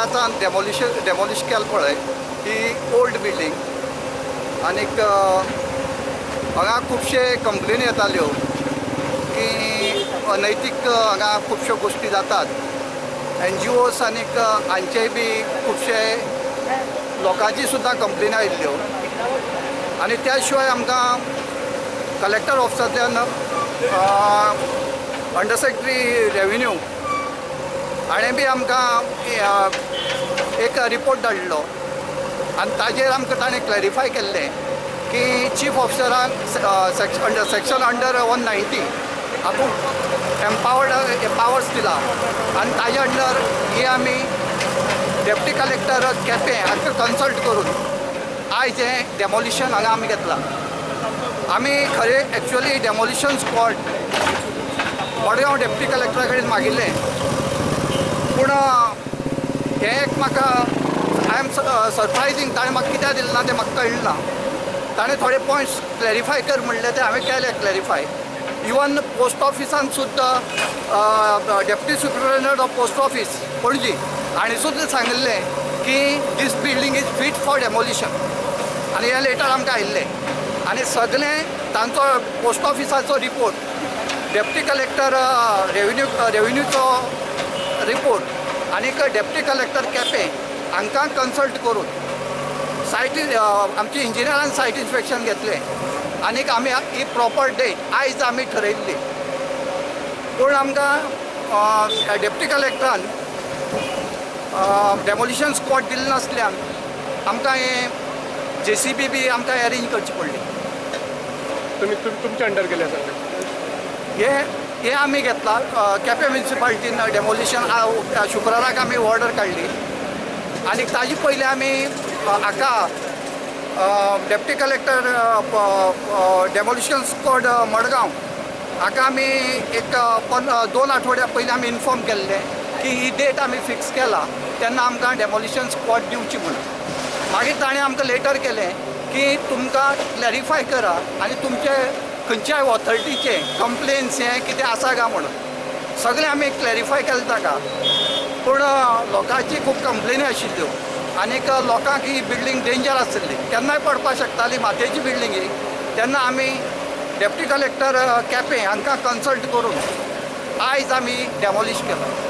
आता डेमोलिश केला पळय ही ओल्ड बिल्डींग आनीक हांगा खुबशे कंप्लेनी येताल्यो की अनैतीक हांगा खुबश्यो गोष्टी जातात। NGOs आनीक हांचेय बी खुबशे लोकांची सुद्दां कंप्लेनी आयिल्ल्यो आनी त्या शिवाय आमकां कलेक्टर ऑफिसांतल्यान अंडर सेक्रेटरी रेव्हेन्यू हाणें बी आमकां एक रिपोर्ट धाडलो आनी ताजेर आमकां ताणें क्लॅरिफाय केल्लें की चीफ ऑफिसराक सेक्शन अंडर 190 हातूंत पावर्स दिला आनी ताजे अंडर ही आमी डेप्टी कलेक्टर केपें हाका कन्सल्ट करून आयज हें डेमोलिशन हांगा आमी घेतलां। आमी खरें actually demolition spot Madgaon deputy कलेक्टरा कडेन मागिल्लें पूण हें एक म्हाका आय एम सरप्रायजींग ताणें म्हाका कित्याक दिलें ना तें म्हाका कळ्ळें ना। ताणें थोडे पॉयंट्स क्लॅरिफाय कर म्हणले ते हांवें केले क्लॅरिफाय। इवन पोस्ट ऑफिसान सुद्दां deputy superintendent of post office Panaji हांणी सुद्दां सांगिल्लें की this building is fit for demolition आनी हें लेटर आमकां आयिल्लें आनी सगळें तांचो पोस्ट ऑफिसाचो रिपोर्ट डेप्टी कलेक्टर रेव्हेन्यूचो रिपोर्ट आनीक डेप्टी कलेक्टर केपें हांकां कन्सल्ट करून सायट आमची इंजिनियरान सायट इन्स्पेक्शन घेतलें आनीक आमी ही प्रॉपर डेट आयज आमी ठरयल्ली पूण आमकां डेप्टी कलेक्टरान डेमोलिशन स्पॉट दिल्ले नासल्यान आमकां हें JCB बी आमकां अरेंज करची पडली। तुमच्या अंडर गेले हे आमी घेतला केपें म्युनिसिपालिटीन डेमोलिशन शुक्राराक आमी ऑर्डर काडली आनी ताजे पयलीं आमी हाका deputy collector demolition squad Madgaon हाका आमी एक 2 आठवड्या पयलीं आमी इन्फॉर्म केल्लें की ही डेट आमी फिक्स केला तेन्ना आमकां डेमोलिशन स्क्वॉड दिवची म्हणून। मागीर ताणें आमकां लेटर केलें की तुमकां क्लॅरिफाय करा आनी तुमचे खंयच्याय ऑथॉरिटीचे कंप्लेन्स हें कितें आसा काय म्हणून सगळें आमी क्लॅरिफाय केलें ताका पूण लोकांची खूब कंप्लेनी आशिल्ल्यो आनीक लोकांक ही बिल्डींग डेंजर आसली केन्नाय पडपाक शकताली मातयेची बिल्डींग ही तेन्ना आमी डेप्टी कलेक्टर केपें हांकां कन्सल्ट करून आयज आमी डेमोलिश केला।